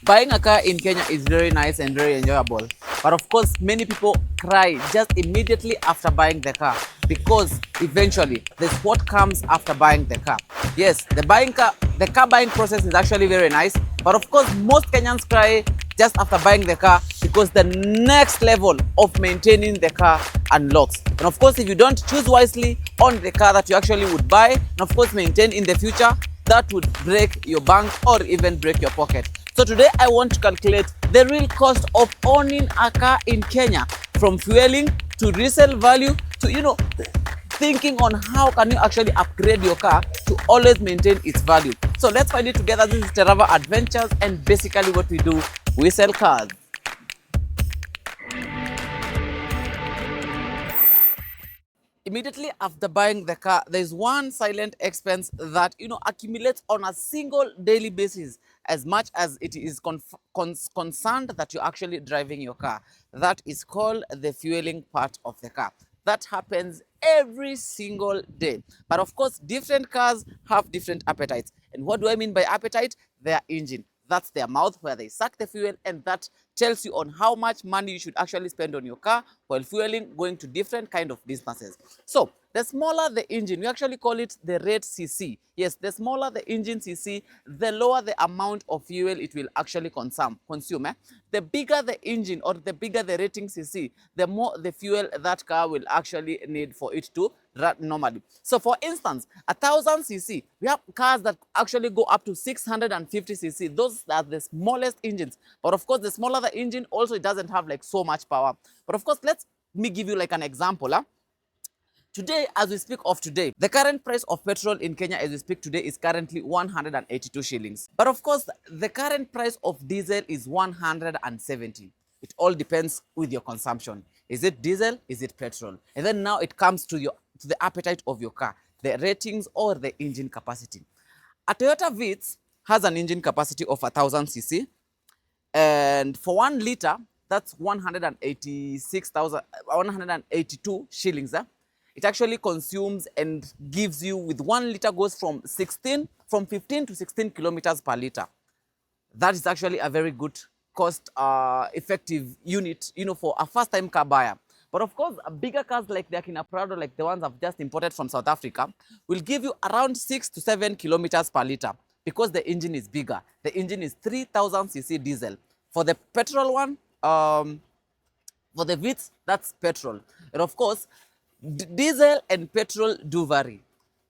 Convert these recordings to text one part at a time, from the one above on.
Buying a car in Kenya is very nice and very enjoyable. But of course, many people cry just immediately after buying the car because eventually there's what comes after buying the car. Yes, the car buying process is actually very nice. But of course, most Kenyans cry just after buying the car because the next level of maintaining the car unlocks. And of course, if you don't choose wisely on the car that you actually would buy, and of course maintain in the future, that would break your bank or even break your pocket. So today I want to calculate the real cost of owning a car in Kenya, from fueling to resale value to, thinking on how can you actually upgrade your car to always maintain its value. So let's find it together. This is Terava Adventures, and basically what we do, we sell cars. Immediately after buying the car, there's one silent expense that accumulates on a single daily basis, as much as it is concerned that you're actually driving your car. That is called the fueling part of the car. That happens every single day. But of course, different cars have different appetites. And what do I mean by appetite? Their engine. That's their mouth where they suck the fuel, and that tells you on how much money you should actually spend on your car while fueling, going to different kind of distances. So the smaller the engine, we actually call it the rate CC. Yes, the smaller the engine CC, the lower the amount of fuel it will actually consume. The bigger the engine or the bigger the rating CC, the more the fuel that car will actually need for it to run normally. So for instance, 1000cc, we have cars that actually go up to 650cc. Those are the smallest engines. But of course, the smaller the engine, also it doesn't have like so much power. But of course, let me give you like an example. Today, as we speak of today, the current price of petrol in Kenya as we speak today is currently 182 shillings. But of course, the current price of diesel is 170. It all depends with your consumption. Is it diesel? Is it petrol? And then now it comes to the appetite of your car, the ratings or the engine capacity. A Toyota Vitz has an engine capacity of 1000cc, and for 1 liter, that's 182 shillings. It actually consumes and gives you, with 1 liter, goes from 15 to 16 kilometers per liter. That is actually a very good cost effective unit, for a first time car buyer. But of course, bigger cars like the Akina Prado, like the ones I've just imported from South Africa, will give you around 6 to 7 kilometers per liter because the engine is bigger. The engine is 3000cc diesel. For the petrol one, for the Vitz, that's petrol. And of course, diesel and petrol do vary.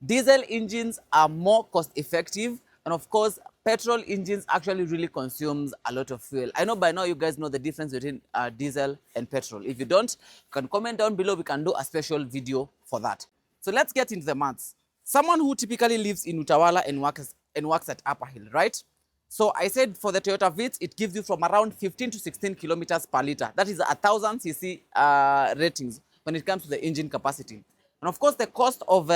Diesel engines are more cost effective, and of course, petrol engines actually really consumes a lot of fuel. I know by now you guys know the difference between diesel and petrol. If you don't, you can comment down below. We can do a special video for that. So let's get into the maths. Someone who typically lives in Utawala and works at Upper Hill, right? So I said for the Toyota Vitz, it gives you from around 15 to 16 kilometers per liter. That is 1000cc ratings when it comes to the engine capacity. And of course, the cost of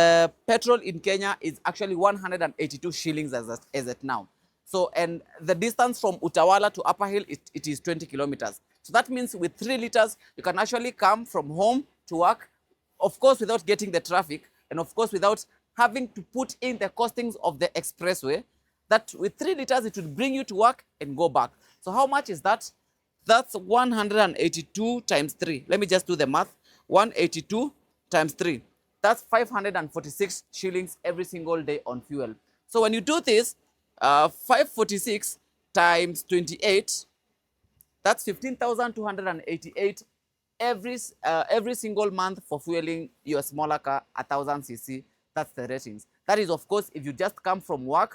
petrol in Kenya is actually 182 shillings as at now. So, and the distance from Utawala to Upper Hill, it is 20 kilometers. So that means with 3 liters, you can actually come from home to work, of course, without getting the traffic, and of course, without having to put in the costings of the expressway. That with 3 liters, it would bring you to work and go back. So how much is that? That's 182 times 3. Let me just do the math. 182 times 3. That's 546 shillings every single day on fuel. So when you do this, 546 times 28, that's 15,288 every single month for fueling your smaller car, 1000cc. That's the ratings. That is, of course, if you just come from home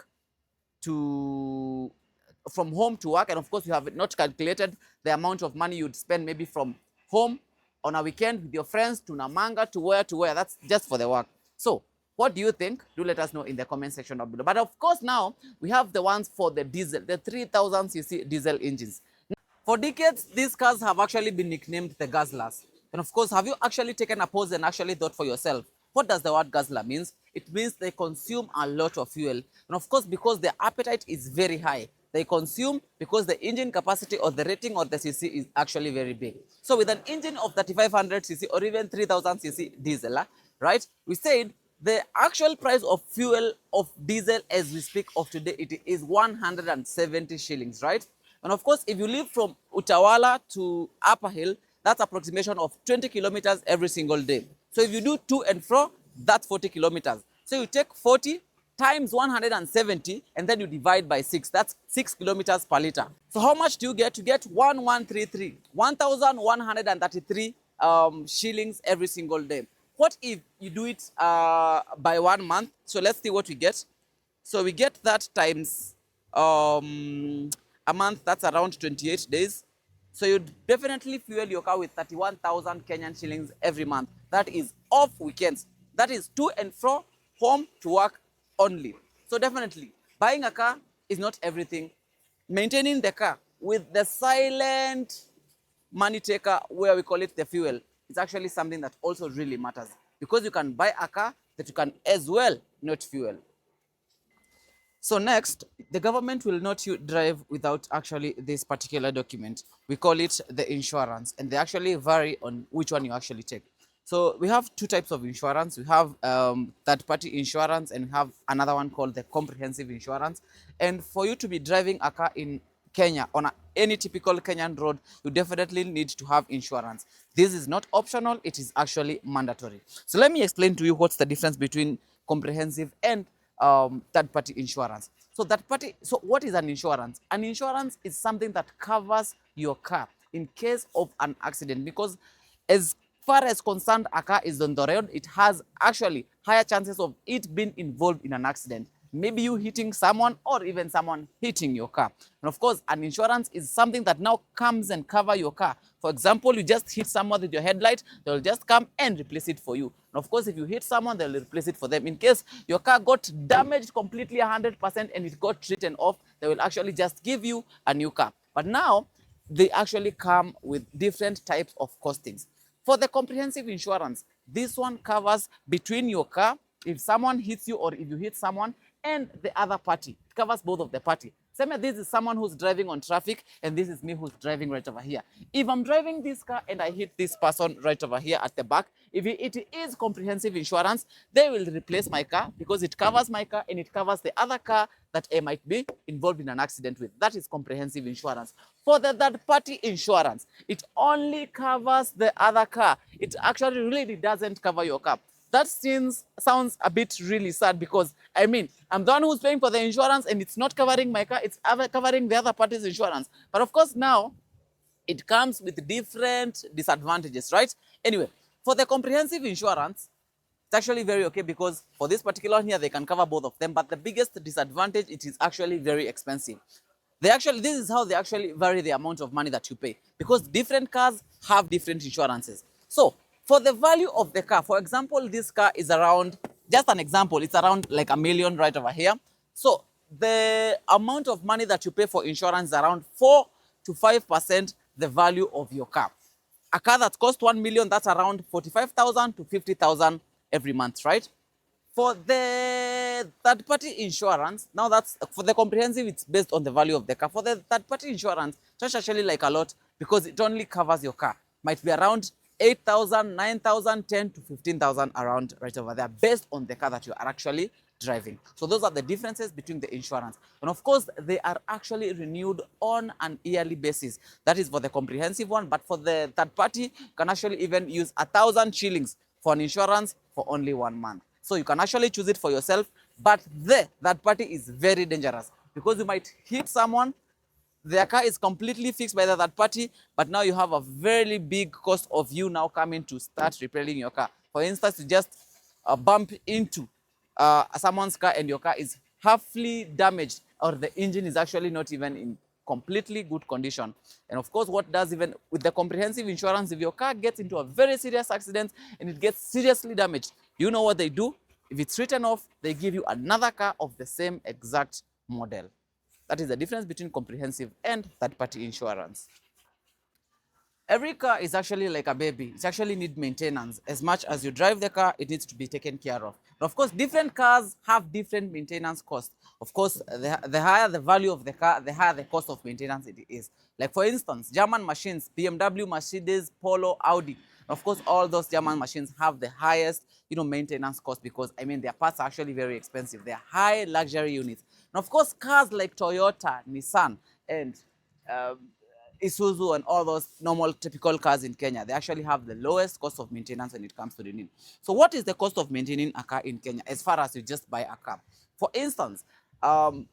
to work, and of course you have not calculated the amount of money you'd spend maybe from home on a weekend with your friends to Namanga to where. That's just for the work. So what do you think? Do let us know in the comment section down below. But of course, now we have the ones for the diesel, the 3000cc diesel engines. For decades, these cars have actually been nicknamed the guzzlers. And of course, have you actually taken a pause and actually thought for yourself, what does the word guzzler means? It means they consume a lot of fuel. And of course, because their appetite is very high, they consume because the engine capacity or the rating or the cc is actually very big. So with an engine of 3500cc or even 3000cc diesel, right, we said the actual price of fuel of diesel as we speak of today, it is 170 shillings, right? And of course, if you live from Utawala to Upper Hill, that's approximation of 20 kilometers every single day. So if you do to and fro, that's 40 kilometers. So you take 40 times 170 and then you divide by 6. That's 6 kilometers per liter. So how much do you get? You get 1133, 1,133 shillings every single day. What if you do it by 1 month? So let's see what we get. So we get that times a month, that's around 28 days. So you definitely fuel your car with 31,000 Kenyan shillings every month. That is off weekends. That is to and fro, home to work only. So definitely, buying a car is not everything. Maintaining the car with the silent money taker, where we call it the fuel, is actually something that also really matters, because you can buy a car that you can as well not fuel. So next, the government will not drive without actually this particular document. We call it the insurance, and they actually vary on which one you actually take. So we have two types of insurance. We have third-party insurance, and we have another one called the comprehensive insurance. And for you to be driving a car in Kenya on any typical Kenyan road, you definitely need to have insurance. This is not optional, it is actually mandatory. So let me explain to you what's the difference between comprehensive and third-party insurance. So what is an insurance? An insurance is something that covers your car in case of an accident, because as far as concerned a car is on the road, it has actually higher chances of it being involved in an accident. Maybe you hitting someone or even someone hitting your car. And of course, an insurance is something that now comes and cover your car. For example, you just hit someone with your headlight, they'll just come and replace it for you. And of course, if you hit someone, they'll replace it for them. In case your car got damaged completely 100% and it got written off, they will actually just give you a new car. But now, they actually come with different types of costings. For the comprehensive insurance, this one covers between your car, if someone hits you or if you hit someone, and the other party. It covers both of the party. Same as this is someone who's driving on traffic, and this is me who's driving right over here. If I'm driving this car and I hit this person right over here at the back, if it is comprehensive insurance, they will replace my car because it covers my car and it covers the other car that I might be involved in an accident with. That is comprehensive insurance. For the third-party insurance, it only covers the other car. It actually really doesn't cover your car. That sounds a bit really sad, because I mean, I'm the one who's paying for the insurance and it's not covering my car, it's covering the other party's insurance. But of course now, it comes with different disadvantages, right? Anyway, for the comprehensive insurance, it's actually very okay, because for this particular one here, they can cover both of them. But the biggest disadvantage, it is actually very expensive. This is how they actually vary the amount of money that you pay, because different cars have different insurances. So for the value of the car, for example, this car is around, just an example, it's around like $1 million right over here. So the amount of money that you pay for insurance is around 4 to 5% the value of your car. A car that costs 1 million, that's around 45,000 to 50,000 every month, right? For the third-party insurance, now that's for the comprehensive, it's based on the value of the car. For the third-party insurance, that's actually like a lot, because it only covers your car. Might be around 8,000, 9,000, 10 to 15,000 around right over there, based on the car that you are actually driving. So those are the differences between the insurance. And of course, they are actually renewed on an yearly basis. That is for the comprehensive one, but for the third party, you can actually even use 1,000 shillings for an insurance for only 1 month. So you can actually choose it for yourself, but the third party is very dangerous, because you might hit someone, their car is completely fixed by the third party, but now you have a very big cost of you now coming to start repairing your car. For instance, you just bump into someone's car and your car is halfly damaged, or the engine is actually not even in completely good condition. And of course, what does even with the comprehensive insurance, if your car gets into a very serious accident and it gets seriously damaged, you know what they do? If it's written off, they give you another car of the same exact model. That is the difference between comprehensive and third-party insurance. Every car is actually like a baby. It actually needs maintenance. As much as you drive the car, it needs to be taken care of. And of course, different cars have different maintenance costs. Of course, the higher the value of the car, the higher the cost of maintenance it is. Like for instance, German machines, BMW, Mercedes, Polo, Audi. Of course, all those German machines have the highest, maintenance cost, because I mean their parts are actually very expensive. They're high luxury units. And of course, cars like Toyota, Nissan, and um, Isuzu and all those normal typical cars in Kenya, they actually have the lowest cost of maintenance when it comes to renewing. So what is the cost of maintaining a car in Kenya as far as you just buy a car? For instance, um,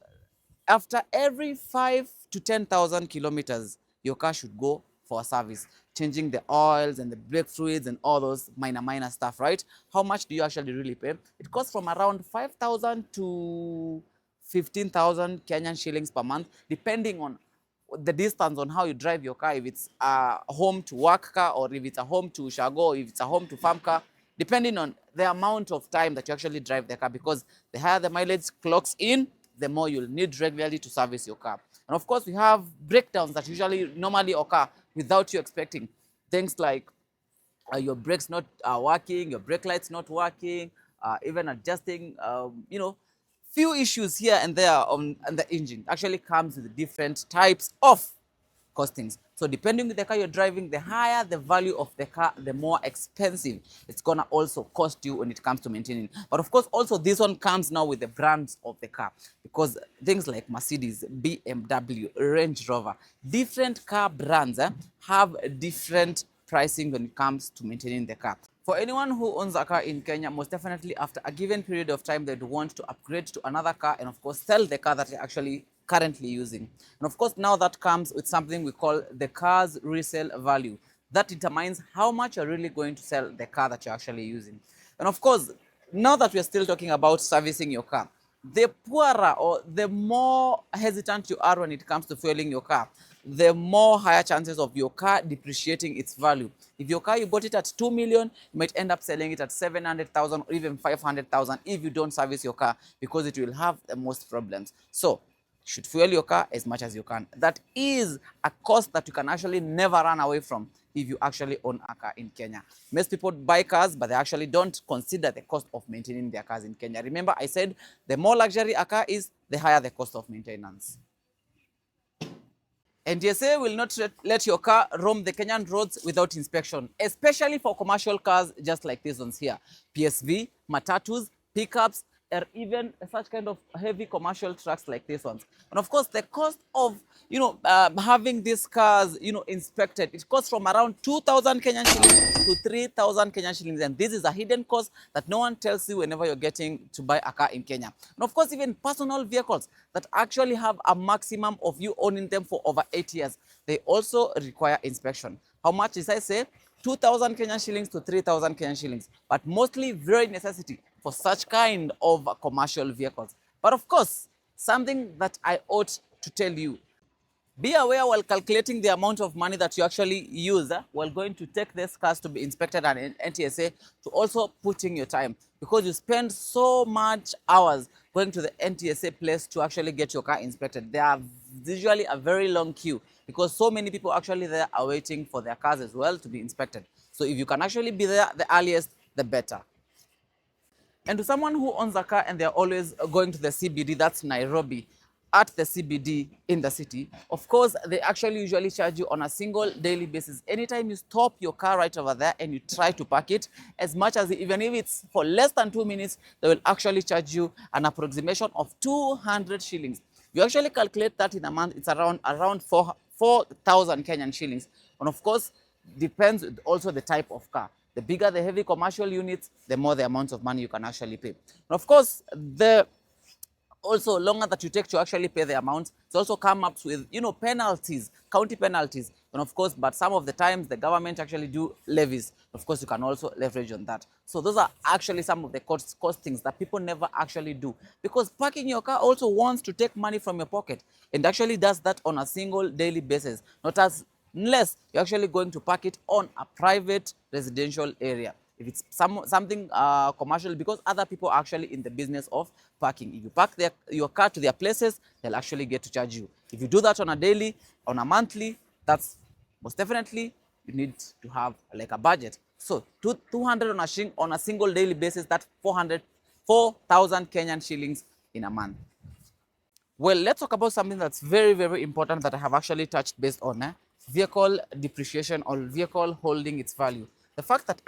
after every 5 to 10,000 kilometers, your car should go for a service, changing the oils and the brake fluids and all those minor stuff, right? How much do you actually really pay? It costs from around 5,000 to 15,000 Kenyan shillings per month, depending on the distance on how you drive your car, if it's a home to work car or if it's a home to shago, if it's a home to farm car, depending on the amount of time that you actually drive the car, because the higher the mileage clocks in, the more you'll need regularly to service your car. And of course, we have breakdowns that usually normally occur without you expecting. Things like your brakes not working, your brake lights not working, even adjusting, few issues here and there on the engine actually comes with different types of costings. So depending on the car you're driving, the higher the value of the car, the more expensive it's gonna also cost you when it comes to maintaining. But of course, also this one comes now with the brands of the car, because things like Mercedes, BMW, Range Rover, different car brands have different pricing when it comes to maintaining the car. For anyone who owns a car in Kenya, most definitely after a given period of time, they'd want to upgrade to another car and of course sell the car that you're actually currently using. And of course, now that comes with something we call the car's resale value. That determines how much you're really going to sell the car that you're actually using. And of course, now that we're still talking about servicing your car, the poorer or the more hesitant you are when it comes to fueling your car, the more higher chances of your car depreciating its value. If your car, you bought it at 2 million, you might end up selling it at 700,000 or even 500,000 if you don't service your car, because it will have the most problems. So you should fuel your car as much as you can. That is a cost that you can actually never run away from if you actually own a car in Kenya. Most people buy cars, but they actually don't consider the cost of maintaining their cars in Kenya. Remember, I said the more luxury a car is, the higher the cost of maintenance. NTSA will not let your car roam the Kenyan roads without inspection, especially for commercial cars just like these ones here. PSV, matatus, pickups, or even such kind of heavy commercial trucks like these ones. And of course, the cost of, having these cars, inspected, it costs from around 2,000 Kenyan shillings to 3,000 Kenyan shillings. And this is a hidden cost that no one tells you whenever you're getting to buy a car in Kenya. And of course, even personal vehicles that actually have a maximum of you owning them for over 8 years, they also require inspection. How much is, I say? 2,000 Kenyan shillings to 3,000 Kenyan shillings, but mostly very necessity for such kind of commercial vehicles. But of course, something that I ought to tell you, be aware while calculating the amount of money that you actually use while going to take these cars to be inspected at NTSA, to also put in your time, because you spend so much hours going to the NTSA place to actually get your car inspected. There are usually a very long queue because so many people actually there are waiting for their cars as well to be inspected. So if you can actually be there the earliest, the better. And to someone who owns a car and they're always going to the CBD, that's Nairobi, at the CBD in the city, of course, they actually usually charge you on a single daily basis. Anytime you stop your car right over there and you try to park it, as much as even if it's for less than 2 minutes, they will actually charge you an approximation of 200 shillings. You actually calculate that in a month, it's around 4,000 Kenyan shillings. And of course, depends also the type of car. The bigger the heavy commercial units, the more the amount of money you can actually pay. And of course, the also longer that you take to actually pay the amount, it also come up with, penalties, county penalties. And of course, but some of the times the government actually do levies. Of course, you can also leverage on that. So those are actually some of the costings that people never actually do, because parking your car also wants to take money from your pocket, and actually does that on a single daily basis, not as unless you're actually going to park it on a private residential area. If it's something commercial, because other people are actually in the business of parking. If you park your car to their places, they'll actually get to charge you. If you do that on a daily, on a monthly, that's most definitely you need to have like a budget. So 200 on a single daily basis, that's 4,000 Kenyan shillings in a month. Well, let's talk about something that's very important that I have actually touched based on vehicle depreciation or vehicle holding its value. The fact that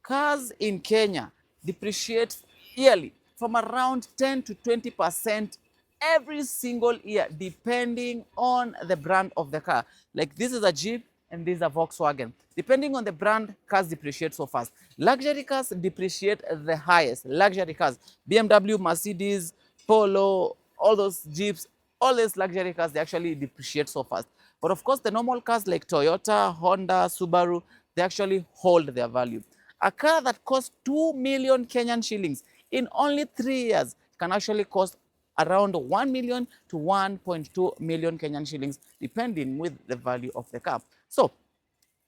cars in Kenya depreciate yearly from around 10 to 20% every single year depending on the brand of the car. Like this is a Jeep and this is a Volkswagen. Depending on the brand, cars depreciate so fast. Luxury cars depreciate the highest. Luxury cars, BMW, Mercedes, Polo, all those Jeeps, all these luxury cars, they actually depreciate so fast. But of course, the normal cars like Toyota, Honda, Subaru, they actually hold their value. A car that costs 2 million Kenyan shillings in only 3 years can actually cost around 1 million to 1.2 million Kenyan shillings, depending with the value of the car. So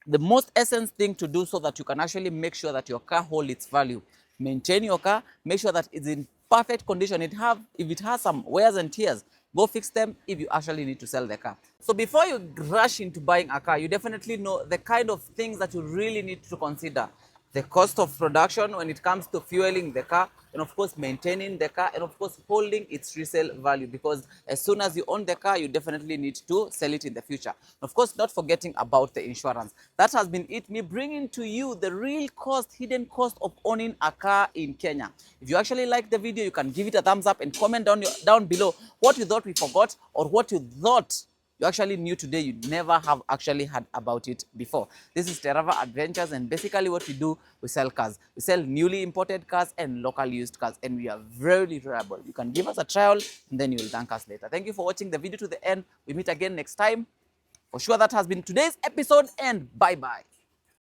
the most essence thing to do so that you can actually make sure that your car holds its value. Maintain your car, make sure that it's in perfect condition. If it has some wears and tears, go fix them if you actually need to sell the car. So before you rush into buying a car, you definitely know the kind of things that you really need to consider. The cost of production when it comes to fueling the car, and of course maintaining the car, and of course holding its resale value, because as soon as you own the car, you definitely need to sell it in the future. Of course, not forgetting about the insurance. That has been it, me bringing to you the real cost, hidden cost of owning a car in Kenya. If you actually like the video, you can give it a thumbs up and comment down below what you thought we forgot, or what you thought you actually knew today you never have actually heard about it before. This is Terava Adventures, and basically what we do, we sell cars. We sell newly imported cars and local used cars, and we are very reliable. You can give us a trial and then you will thank us later. Thank you for watching the video to the end. We meet again next time. For sure, that has been today's episode, and bye-bye.